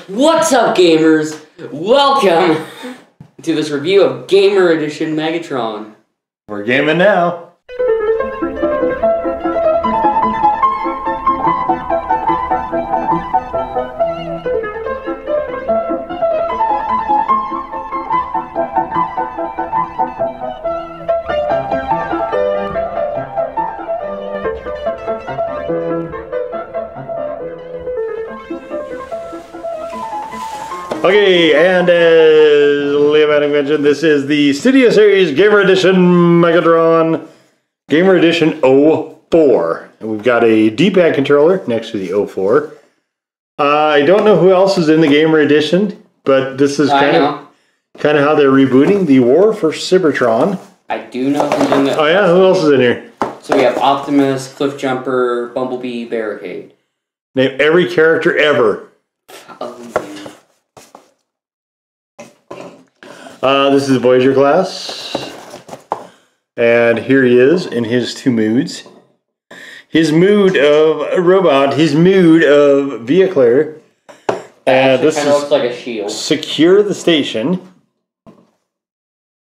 What's up, gamers? Welcome to this review of Gamer Edition Megatron. We're gaming now. Okay, and as Liam mentioned, this is the Studio Series Gamer Edition Megatron Gamer Edition 04. And we've got a D-pad controller next to the 04. I don't know who else is in the Gamer Edition, but this is kind of how they're rebooting the War for Cybertron. I do know who's in the... Oh yeah, who else is in here? So we have Optimus, Cliffjumper, Bumblebee, Barricade. Name every character ever. This is the Voyager class, and here he is in his two moods. His mood of robot, his mood of vehicular. And this kind of looks like a shield. Secure the station.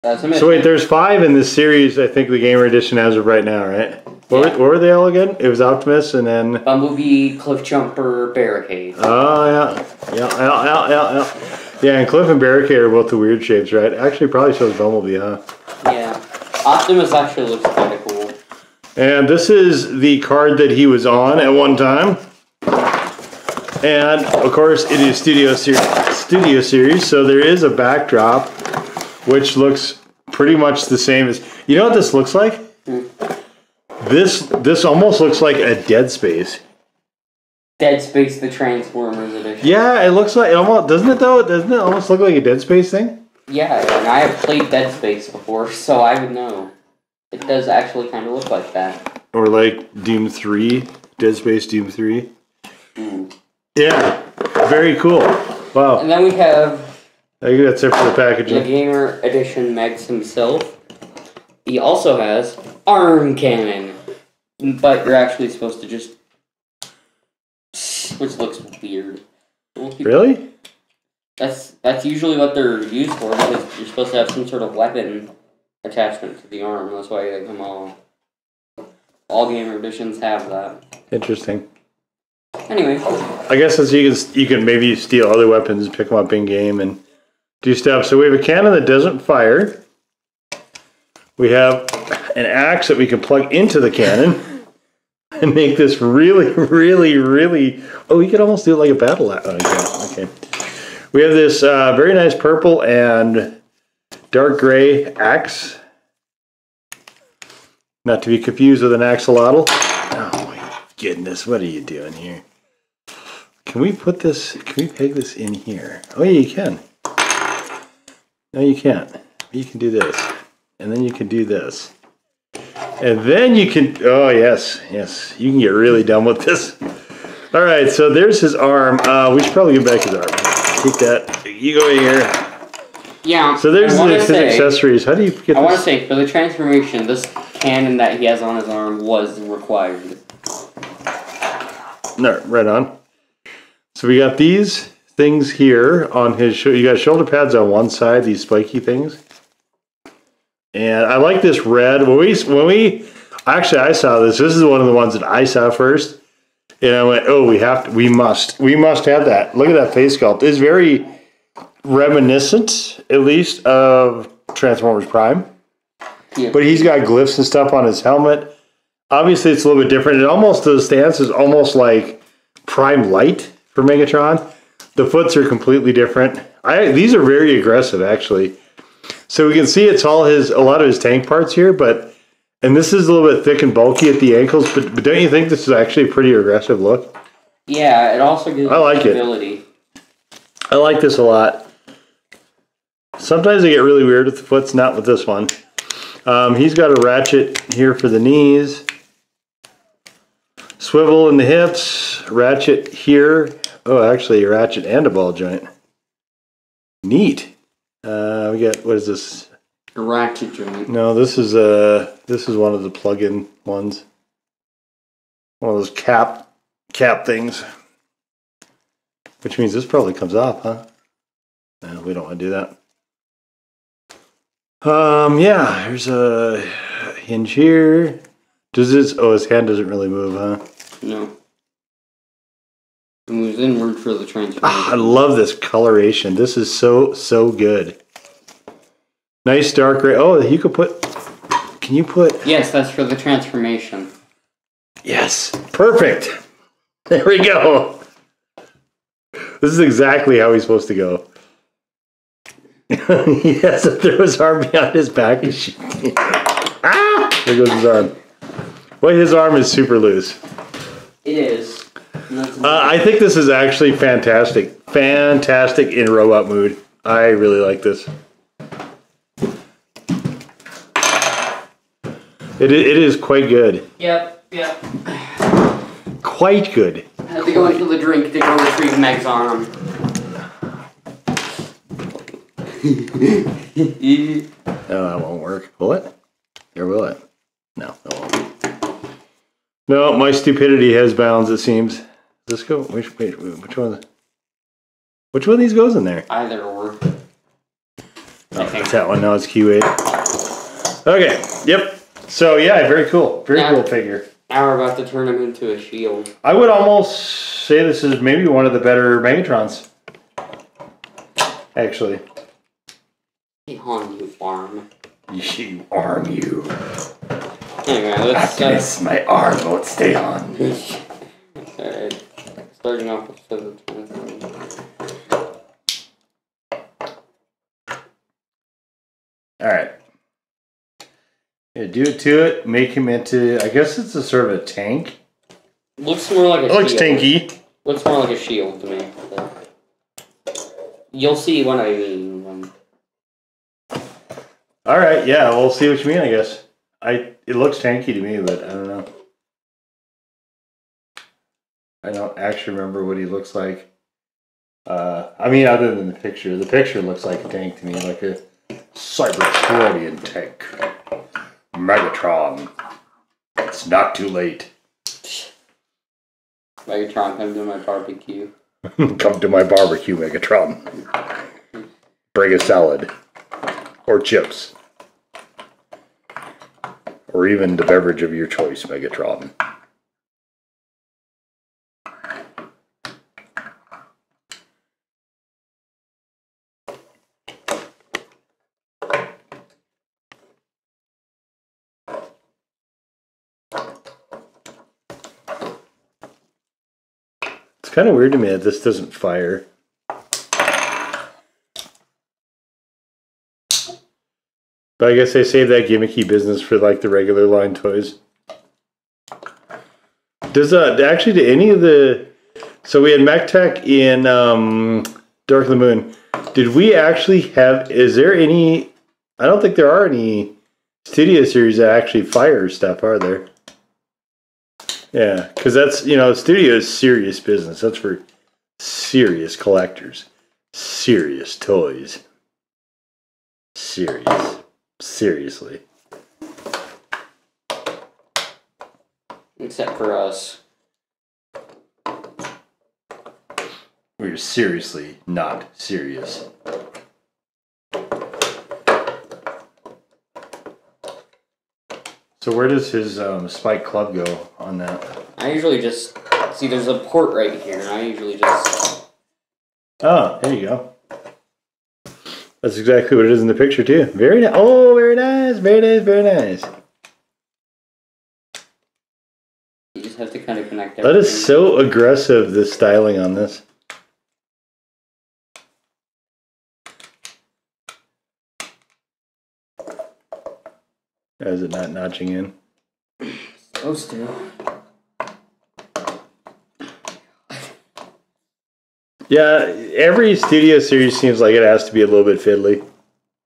That's a mission. So wait, there's 5 in this series, I think, the Gamer Edition as of right now, right? What were they all again? It was Optimus and then... Bumblebee, Cliffjumper, Barricade. Oh, yeah. Yeah, and Cliff and Barricade are both the weird shapes, right? Actually, probably shows Bumblebee, huh? Yeah. Optimus actually looks kind of cool. And this is the card that he was on at one time. And, of course, it is Studio Series, so there is a backdrop, which looks pretty much the same as... You know what this looks like? This almost looks like a Dead Space. Dead Space, the Transformers edition. Yeah, it looks like... doesn't it, though? Doesn't it almost look like a Dead Space thing? Yeah, and I have played Dead Space before, so I would know. It does actually kind of look like that. Or like Doom 3. Dead Space Doom 3. Mm. Yeah, very cool. Wow. And then we have... I think that's it for the packaging. The Gamer Edition Megs himself. He also has arm cannon. But you're actually supposed to just... Which looks weird. Really? That's usually what they're used for, because you're supposed to have some sort of weapon attachment to the arm. That's why they come all Gamer Editions have that. Interesting. Anyway. I guess you can maybe steal other weapons, pick them up in game, and do stuff. So we have a cannon that doesn't fire. We have an axe that we can plug into the cannon and make this really... Oh, we could almost do it like a battle axe. Oh, okay. We have this very nice purple and dark gray axe. Not to be confused with an axolotl. Oh my goodness, what are you doing here? Can we put this, can we peg this in here? Oh yeah, you can. No, you can't. You can do this. And then you can do this. And then you can, oh yes, you can get really dumb with this. All right, so there's his arm. We should probably get back his arm. Take that, you go in here. Yeah. So there's his accessories. How do you get this? I want to say, for the transformation, this cannon that he has on his arm was required. No, right on. So we got these things here on his you got shoulder pads on one side, these spiky things. And I like this red. When we actually, I saw this. This is one of the ones that I saw first. And I went, oh, we must have that. Look at that face sculpt. It's very reminiscent, at least, of Transformers Prime. Yeah. But he's got glyphs and stuff on his helmet. Obviously, it's a little bit different. The stance is almost like Prime Light for Megatron. The foots are completely different. These are very aggressive, actually. So we can see it's a lot of his tank parts here, and this is a little bit thick and bulky at the ankles, but don't you think this is actually a pretty aggressive look? Yeah, it also gives ability. I like this a lot. Sometimes they get really weird with the foots, not with this one. He's got a ratchet here for the knees. Swivel in the hips. Ratchet here. Oh, actually a ratchet and a ball joint. Neat. We got, what is this? A ratchet joint. No, this is one of the plug-in ones. One of those cap things. Which means this probably comes off, huh? No, we don't want to do that. Yeah, there's a hinge here. Does this? Oh, his hand doesn't really move, huh? No. It moves inward for the transfer. I love this coloration. This is so good. Nice dark gray. Oh, you could put. Can you put? Yes, that's for the transformation. Yes, perfect. There we go. This is exactly how he's supposed to go. He has to throw his arm behind his back. Ah! There goes his arm. Well, his arm is super loose. It is. I think this is actually fantastic. Fantastic in robot mood. I really like this. It is quite good. Yep. Quite good. I had to go into the drink to go retrieve Meg's arm. No, that won't work. Will it? Or will it? No, that won't. No, my stupidity has bounds, it seems. Let's go. Which one? Which one of these goes in there? Either or. Oh, it's that one. No, it's Q8. Okay. Yep. So yeah, very cool. Very cool figure. Now we're about to turn him into a shield. I would almost say this is maybe one of the better Megatrons. Actually. On you, arm. You arm you. Anyway, let's. My arm won't stay on. Alright. Starting off with physics. Alright. Yeah, do it to it. Make him into. I guess it's a sort of a tank. Looks more like a shield. Looks tanky. Looks more like a shield to me. So. You'll see what I mean. Alright, yeah, we'll see what you mean, I guess. It looks tanky to me, but I don't know. I don't actually remember what he looks like. I mean, other than the picture. The picture looks like a tank to me, like a Cybertronian tank. Megatron. It's not too late. Megatron, come to my barbecue. Come to my barbecue, Megatron. Bring a salad. Or chips. Or even the beverage of your choice, Megatron. It's kind of weird to me that this doesn't fire. But I guess they save that gimmicky business for like the regular line toys. Does actually do any of the? So we had MechTech in Dark of the Moon. Did we actually have? Is there any? I don't think there are any Studio series that actually fire stuff, are there? Yeah, because that's Studio is serious business. That's for serious collectors, serious toys, serious. Seriously. Except for us. We're seriously not serious. So where does his Spike Club go on that? I usually just... See, there's a port right here, and I usually just... Oh, there you go. That's exactly what it is in the picture, too. Very nice. Oh, very nice. Very nice. Very nice. You just have to kind of connect everything. That is so aggressive, the styling on this. Is it not notching in? Supposed to. Yeah, every Studio series seems like it has to be a little bit fiddly.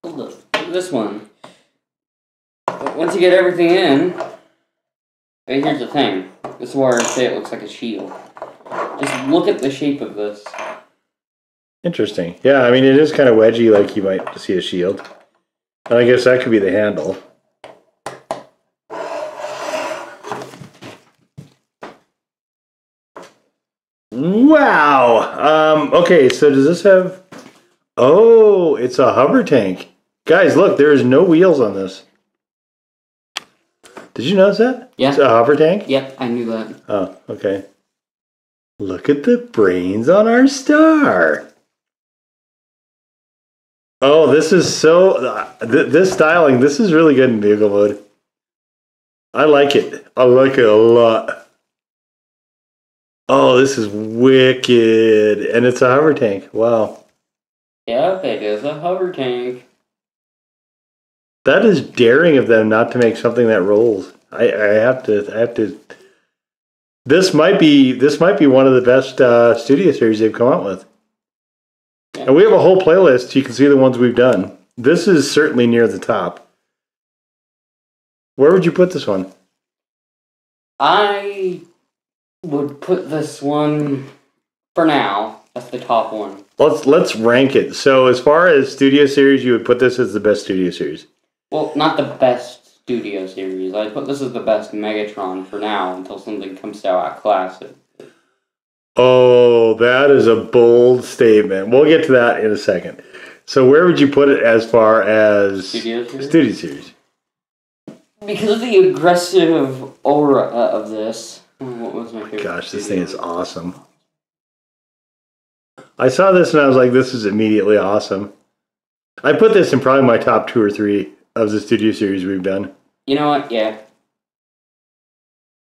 Hold up. Look at this one. Once you get everything in... Hey, here's the thing. This is where I say it looks like a shield. Just look at the shape of this. Interesting. Yeah, I mean, it is kind of wedgy, like you might see a shield. And I guess that could be the handle. Wow! Okay, so does this have... Oh, it's a hover tank. Guys, look, there is no wheels on this. Did you notice that? Yeah. It's a hover tank? Yep, I knew that. Oh, okay. Look at the brains on our star. Oh, this is so... this styling, this is really good in vehicle mode. I like it. I like it a lot. Oh, this is wicked. And it's a hover tank. Wow. Yep, it is a hover tank. That is daring of them not to make something that rolls. I have to. This might be one of the best studio series they've come out with. Yeah. And we have a whole playlist. You can see the ones we've done. This is certainly near the top. Where would you put this one? I would put this one for now. That's the top one. Let's rank it. So as far as studio series, you would put this as the best studio series. Well, not the best studio series. I'd put this as the best Megatron for now until something comes out classic. Oh, that is a bold statement. We'll get to that in a second. So where would you put it as far as studio series? Studio series? Because of the aggressive aura of this. What was my favorite? Gosh, this thing is awesome. I saw this and I was like, this is immediately awesome. I put this in probably my top 2 or 3 of the studio series we've done. You know what? Yeah.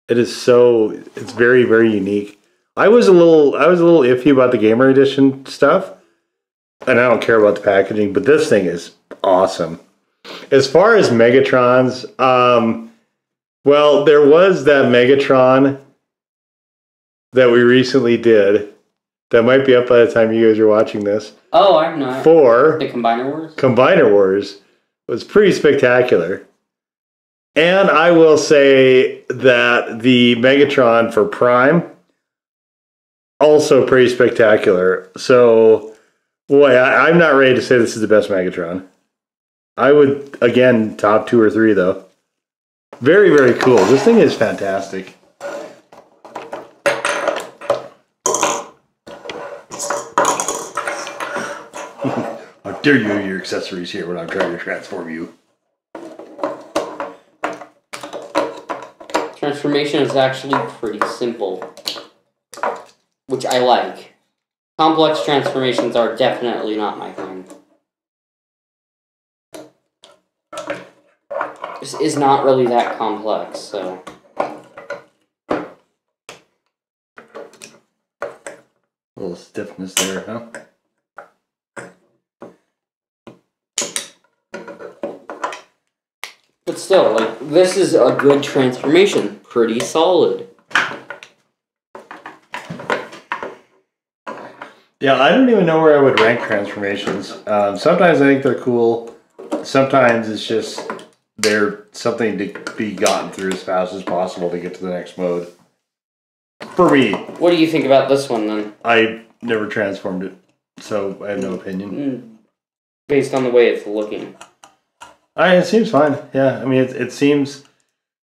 It is so... It's very, very unique. I was a little iffy about the Gamer Edition stuff. And I don't care about the packaging, but this thing is awesome. As far as Megatrons, well, there was that Megatron that we recently did. That might be up by the time you guys are watching this. Oh, I'm not. For the Combiner Wars? Combiner Wars was pretty spectacular. And I will say that the Megatron for Prime, also pretty spectacular. So, boy, I'm not ready to say this is the best Megatron. I would, again, top 2 or 3, though. Very, very cool. This thing is fantastic. How dare you your accessories here when I'm trying to transform you? Transformation is actually pretty simple, which I like. Complex transformations are definitely not my thing. This is not really that complex, so... A little stiffness there, huh? But still, like, this is a good transformation. Pretty solid. Yeah, I don't even know where I would rank transformations. Sometimes I think they're cool. Sometimes it's just they're something to be gotten through as fast as possible to get to the next mode. For me. What do you think about this one, then? I never transformed it, so I have no opinion. Based on the way it's looking. It seems fine. Yeah, I mean, it seems...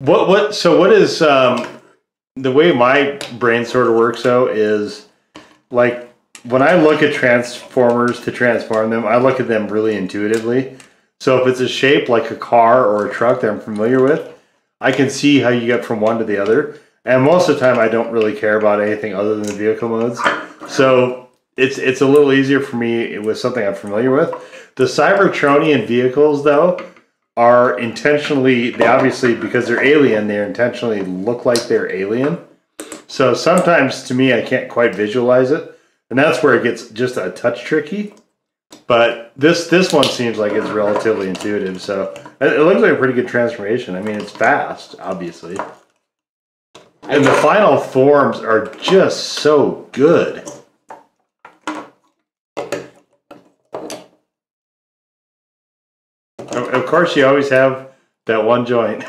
So what is... the way my brain sort of works, though, is... Like, when I look at Transformers to transform them, I look at them really intuitively. So if it's a shape like a car or a truck that I'm familiar with, I can see how you get from one to the other. And most of the time, I don't really care about anything other than the vehicle modes. So it's a little easier for me with something I'm familiar with. The Cybertronian vehicles, though, are intentionally, they obviously, because they're alien, they intentionally look like they're alien. So sometimes, to me, I can't quite visualize it. And that's where it gets just a touch tricky. But this one seems like it's relatively intuitive. So it looks like a pretty good transformation. I mean, it's fast, obviously. And the final forms are just so good. Of course, you always have that one joint.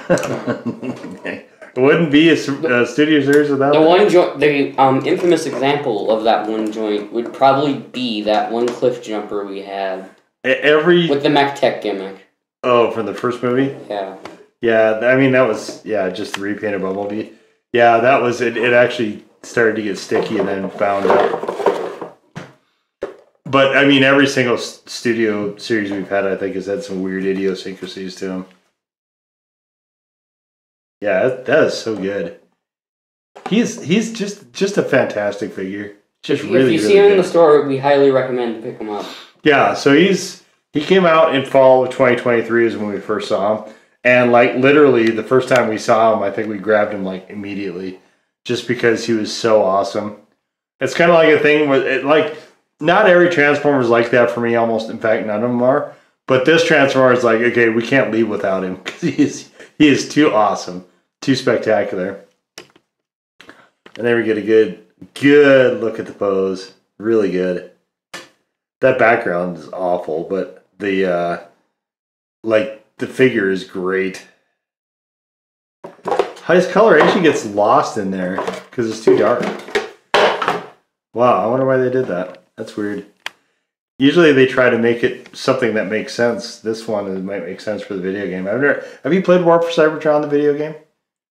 It wouldn't be a studio series without the that. one joint. The infamous example of that one joint would probably be that one cliff jumper we had. With the Mech Tech gimmick. Oh, from the first movie? Yeah. Yeah, I mean, that was, just the repainted Bumblebee. Yeah, that was, it actually started to get sticky and then found out. But I mean, every single studio series we've had, I think, has had some weird idiosyncrasies to them. Yeah, that is so good. He's just a fantastic figure. Just if really, you really see him good. in the store, we highly recommend to pick him up. Yeah, so he came out in fall of 2023 is when we first saw him. And like literally the first time we saw him, I think we grabbed him like immediately just because he was so awesome. It's kind of like a thing with like not every Transformer is like that for me almost. In fact, none of them are. But this Transformer is like, okay, we can't leave without him because he is too awesome, too spectacular. And there we get a good look at the pose. Really good. That background is awful, but the the figure is great. His coloration gets lost in there because it's too dark. Wow, I wonder why they did that. That's weird. Usually they try to make it something that makes sense. This one might make sense for the video game. Have you played War for Cybertron, the video game?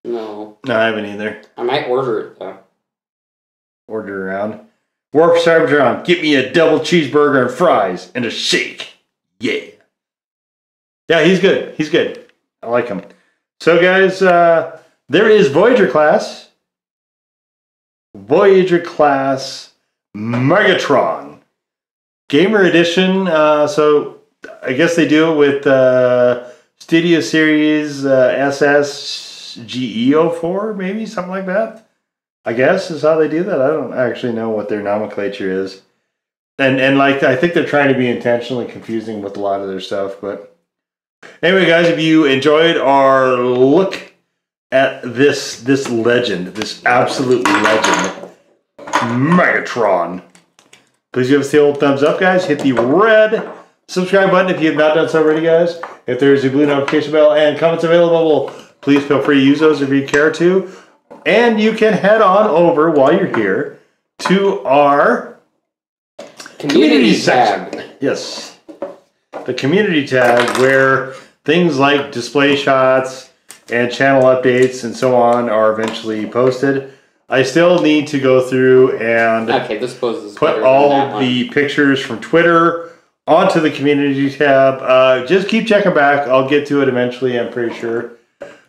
No. No, I haven't either. I might order it, though. Order around. War for Cybertron, get me a double cheeseburger and fries and a shake. Yeah. Yeah, he's good. He's good. I like him. So, guys, there is Voyager class. Voyager class Megatron. Gamer Edition. So, I guess they do it with Studio Series SSGE04, maybe? Something like that. I guess is how they do that. I don't actually know what their nomenclature is. And like, I think they're trying to be intentionally confusing with a lot of their stuff, but anyway, guys, if you enjoyed our look at this legend, this absolute legend, Megatron, please give us the old thumbs up, guys. Hit the red subscribe button if you have not done so already, guys. If there's a blue notification bell and comments available, please feel free to use those if you care to. And you can head on over while you're here to our community section. Yes. The community tab where things like display shots and channel updates and so on are eventually posted. I still need to go through and put all the pictures from Twitter onto the community tab. Just keep checking back. I'll get to it eventually, I'm pretty sure.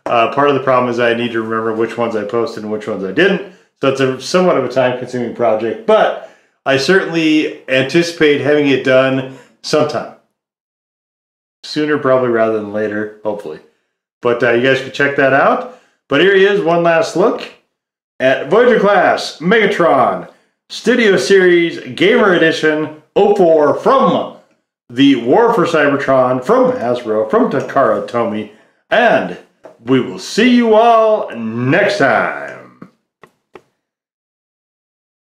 Part of the problem is I need to remember which ones I posted and which ones I didn't. So it's a somewhat of a time-consuming project. But I certainly anticipate having it done sometime. Sooner probably rather than later, hopefully. But you guys can check that out. But here he is, one last look at Voyager Class Megatron Studio Series Gamer Edition 04 from the War for Cybertron, from Hasbro, from Takara Tomy, and we will see you all next time.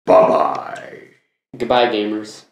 Bye-bye. Goodbye, gamers.